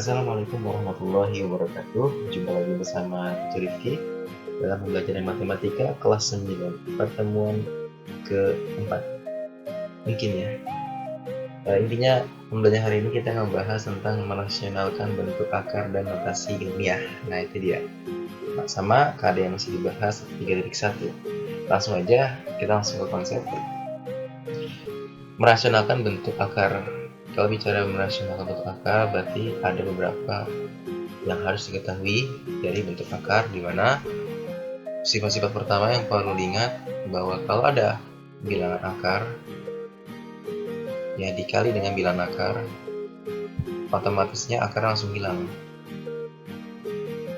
Assalamualaikum warahmatullahi wabarakatuh. Jumpa lagi bersama Teacher Rifki dalam pembelajaran matematika kelas 9, pertemuan keempat. Mungkin ya. Intinya pembelajaran hari ini kita membahas tentang merasionalkan bentuk akar dan notasi ilmiah. Nah, itu dia. Nah, sama KD yang masih dibahas 3.1. Langsung aja kita langsung ke konsep. Merasionalkan bentuk akar. Kalau bicara merasionalkan bentuk akar, berarti ada beberapa yang harus diketahui dari bentuk akar, di mana sifat-sifat pertama yang perlu diingat bahwa kalau ada bilangan akar ya dikali dengan bilangan akar, otomatisnya akar langsung hilang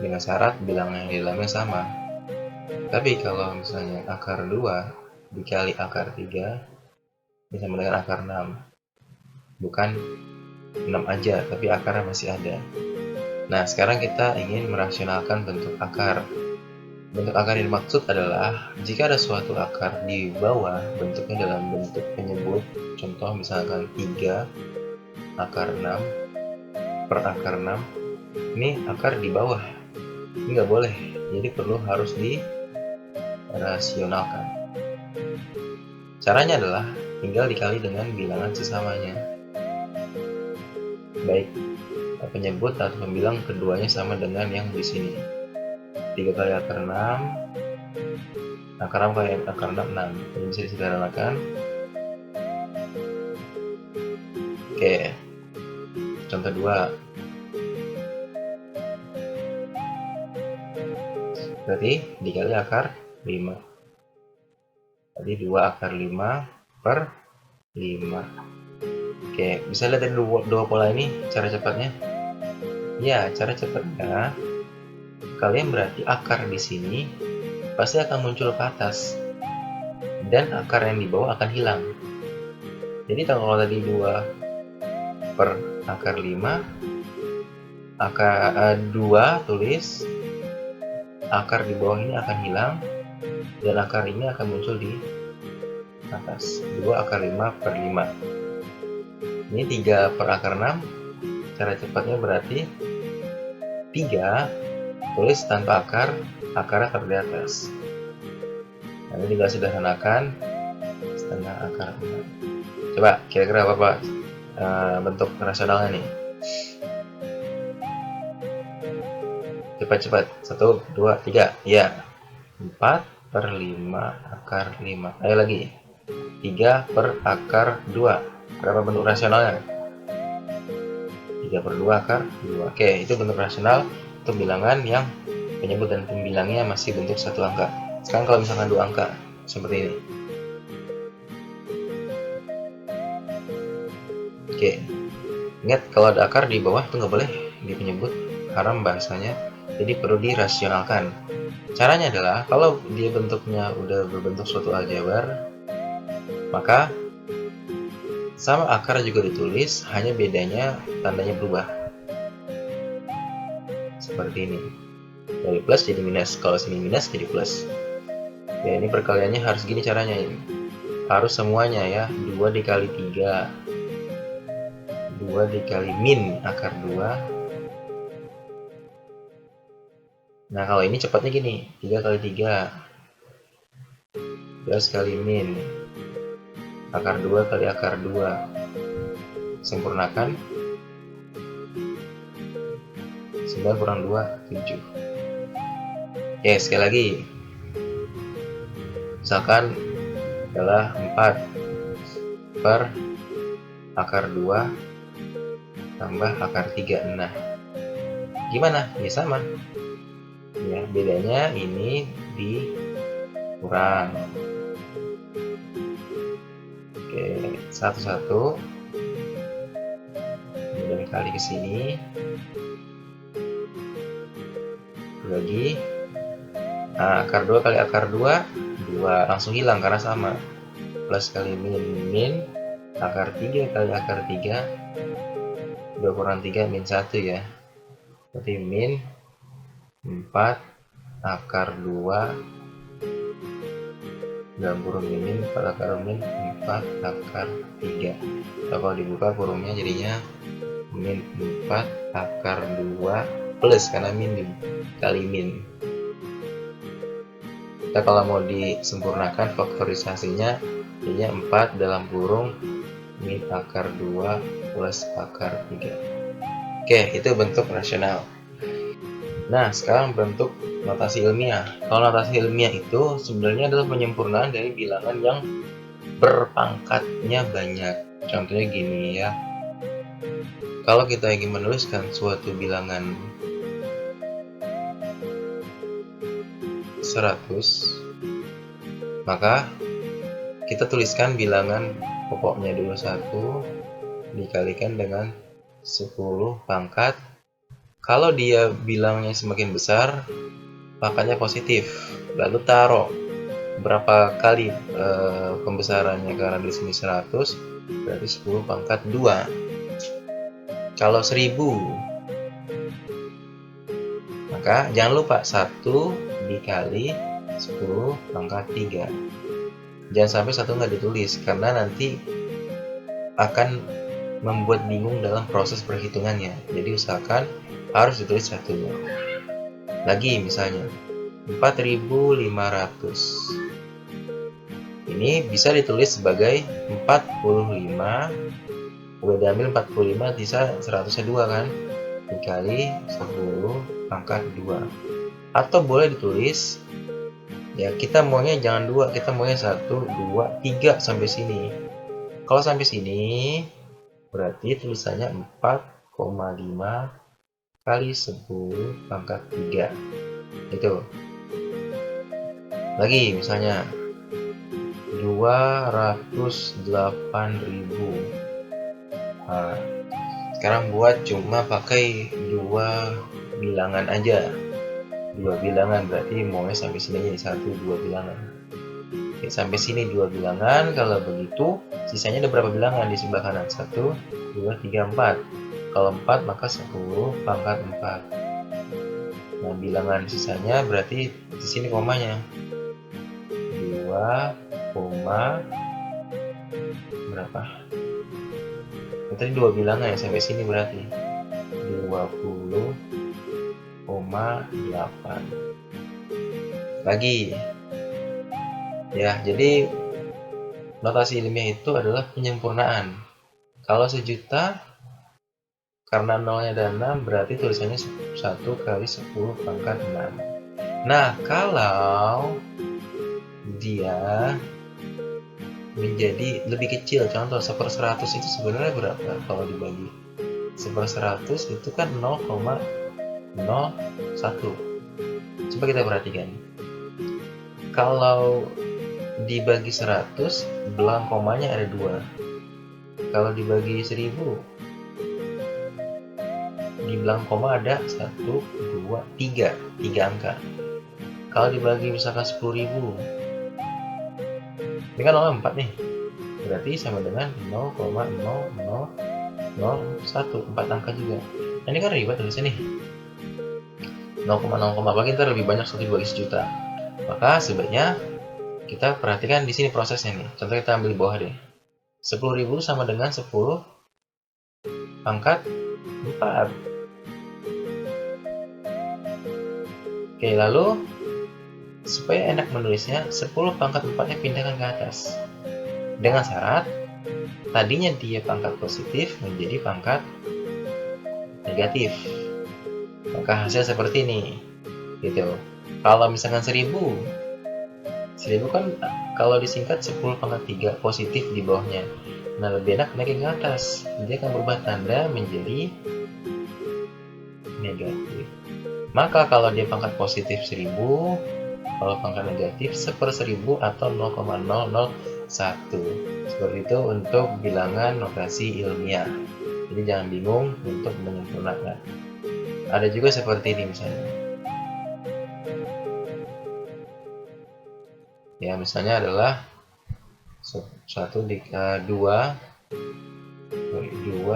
dengan syarat bilangan yang di dalamnya sama. Tapi kalau misalnya akar 2 dikali akar 3 sama dengan akar 6, bukan 6 aja tapi akarnya masih ada. Nah, sekarang kita ingin merasionalkan bentuk akar. Bentuk akar yang dimaksud adalah jika ada suatu akar di bawah bentuknya dalam bentuk penyebut, contoh misalkan 3 akar 6 per akar 6, ini akar di bawah, ini nggak boleh, jadi harus dirasionalkan. Caranya adalah tinggal dikali dengan bilangan sesamanya, baik penyebut atau pembilang keduanya sama dengan yang di sini. 3 kali akar 6, akar 6 kali akar 6, 6. Ini bisa disederhanakan. Oke, contoh 2. Berarti dikali akar 5. Jadi 2 akar 5 per 5. Oke, bisa lihat dari dua pola ini cara cepatnya? Ya, cara cepatnya kalian berarti akar di sini pasti akan muncul ke atas dan akar yang di bawah akan hilang. Jadi kalau tadi 2 per akar 5, akar 2 tulis, akar di bawah ini akan hilang dan akar ini akan muncul di atas. 2 akar 5 per 5. Ini 3 per akar 6. Cara cepatnya berarti 3 tulis tanpa akar, akarnya taruh di atas. Nah, ini juga sederhanakan setengah akar 6. Coba kira-kira apa bentuk rasionalnya nih? Cepat-cepat. 1, 2, 3. Ya. 4 per 5 akar 5. Ayo lagi. 3 per akar 2. Berapa bentuk rasionalnya? 3 per 2 akar 2. Oke, itu bentuk rasional untuk bilangan yang penyebut dan pembilangnya masih bentuk satu angka. Sekarang kalau misalkan 2 angka, seperti ini. Oke, ingat kalau ada akar di bawah itu nggak boleh di penyebut, haram bahasanya, jadi perlu dirasionalkan. Caranya adalah kalau dia bentuknya udah berbentuk suatu aljabar, maka sama akar juga ditulis, hanya bedanya tandanya berubah. Seperti ini. Dari plus jadi minus, kalau sini minus jadi plus. Ya, ini perkaliannya harus gini caranya ini. Harus semuanya ya, 2 dikali 3. 2 dikali min akar 2. Nah, kalau ini cepatnya gini, 3 kali 3. 12 kali min akar 2 kali akar 2. Sempurnakan. 9 kurang 2, 7. Oke, sekali lagi. Misalkan adalah 4 per akar 2 tambah akar 3. Nah, gimana? Ya sama. Ya, bedanya ini dikurang. Oke, 1 kemudian kali ke sini. Lagi. Nah, akar 2 kali akar 2, 2 langsung hilang karena sama. Plus kali min akar 3 kali akar 3, 2 kurang 3 min 1 ya. Berarti min 4 akar 2 dalam kurung min 4 akar min 4 akar 3. Nah, kalau dibuka kurungnya jadinya min 4 akar 2 plus, karena min kali min. Kita kalau mau disempurnakan faktorisasinya, jadinya 4 dalam kurung min akar 2 plus akar 3. Oke, itu bentuk rasional. Nah, sekarang bentuk notasi ilmiah. Kalau notasi ilmiah itu sebenarnya adalah penyempurnaan dari bilangan yang berpangkatnya banyak. Contohnya gini ya. Kalau kita ingin menuliskan suatu bilangan 100, maka kita tuliskan bilangan pokoknya dulu 1 dikalikan dengan 10 pangkat. Kalau dia bilangnya semakin besar, pangkatnya positif. Lalu taruh berapa kali pembesarannya, karena di sini 100 berarti 10 pangkat 2. Kalau 1000, maka jangan lupa 1 dikali 10 pangkat 3. Jangan sampai 1 nggak ditulis, karena nanti akan membuat bingung dalam proses perhitungannya. Jadi usahakan harus ditulis 1-nya. Lagi misalnya 4500. Ini bisa ditulis sebagai 45, udah diambil 45, sisa 102 kan, dikali 10 pangkat 2. Atau boleh ditulis, ya kita maunya jangan 2, kita maunya 1, 2, 3 sampai sini. Kalau sampai sini berarti tulisannya 4,5 kali 10 pangkat 3. Itu. Lagi misalnya 208.000. Nah, sekarang buat cuma pakai 2 bilangan aja. 2 bilangan berarti maunya sampai sini jadi 1, 2 bilangan. Oke, sampai sini 2 bilangan. Kalau begitu sisanya ada berapa bilangan di sebelah kanan? 1, 2, 3, 4. Kalau 4 maka 10 pangkat 4. Nah, bilangan sisanya berarti di sini komanya 2, berapa? Tadi 2 bilangan ya, sampai sini berarti 20,8. Lagi ya, jadi notasi ilmiah itu adalah penyempurnaan. Kalau 1.000.000, karena nolnya ada 6, berarti tulisannya 1 kali 10 pangkat 6. Nah, kalau dia menjadi lebih kecil, contoh 1/100 itu sebenarnya berapa kalau dibagi? 1/100 itu kan 0,01. Coba kita perhatikan. Kalau dibagi 100, belakang komanya ada 2. Kalau dibagi 1000, di belakang koma ada 1, 2, 3 angka. Kalau dibagi misalkan 10.000, ini kan 0,4 nih, berarti sama dengan 0,0001, 4 angka juga. Nah, ini kan ribet tulisnya nih, 0,0, apalagi ntar lebih banyak 1 dibagi 1.000.000. Maka sebaiknya kita perhatikan di sini prosesnya nih. Contoh kita ambil di bawah deh. 10.000 sama dengan 10 pangkat 4. Oke, lalu supaya enak menulisnya, 10 pangkat 4-nya pindahkan ke atas. Dengan syarat, tadinya dia pangkat positif menjadi pangkat negatif. Maka hasil seperti ini. Gitu. Kalau misalkan 1000 kan kalau disingkat 10 pangkat 3 positif di bawahnya. Nah, lebih enak naikin ke atas. Dia akan berubah tanda menjadi negatif. Maka kalau dia pangkat positif 1000, kalau pangkat negatif 1/1000 atau 0,001. Seperti itu untuk bilangan notasi ilmiah. Jadi jangan bingung untuk menyempurnakan. Ada juga seperti ini misalnya. Ya, misalnya adalah 2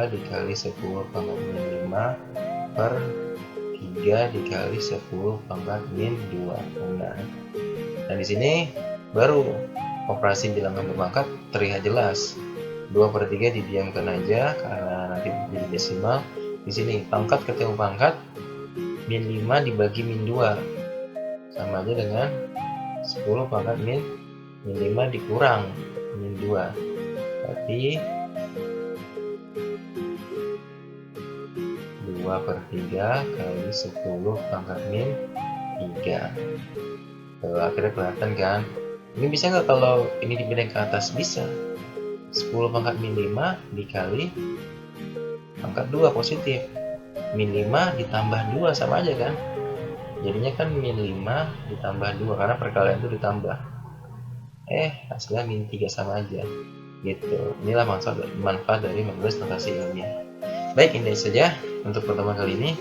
dikali 10 pangkat min 5 per 3 dikali 10 pangkat min 2. Nah, di sini baru operasi bilangan berpangkat terlihat jelas. 2/3 didiamkan aja karena nanti jadi desimal. Di sini pangkat ketemu pangkat, min 5 dibagi min 2 sama aja dengan 10 pangkat min 5 dikurang min 2, berarti 2/3 kali 10 pangkat min 3. Akhirnya kelihatan kan? Ini bisa nggak kalau ini dipindahin ke atas? Bisa. 10 pangkat min 5 dikali pangkat 2 positif. Min 5 ditambah 2 sama aja kan? Jadinya kan min 5 ditambah 2 karena perkalian itu ditambah. Hasilnya min 3 sama aja. Gitu. Inilah manfaat dari menulis notasi ilmiah. Baik, ini saja untuk pertemuan kali ini.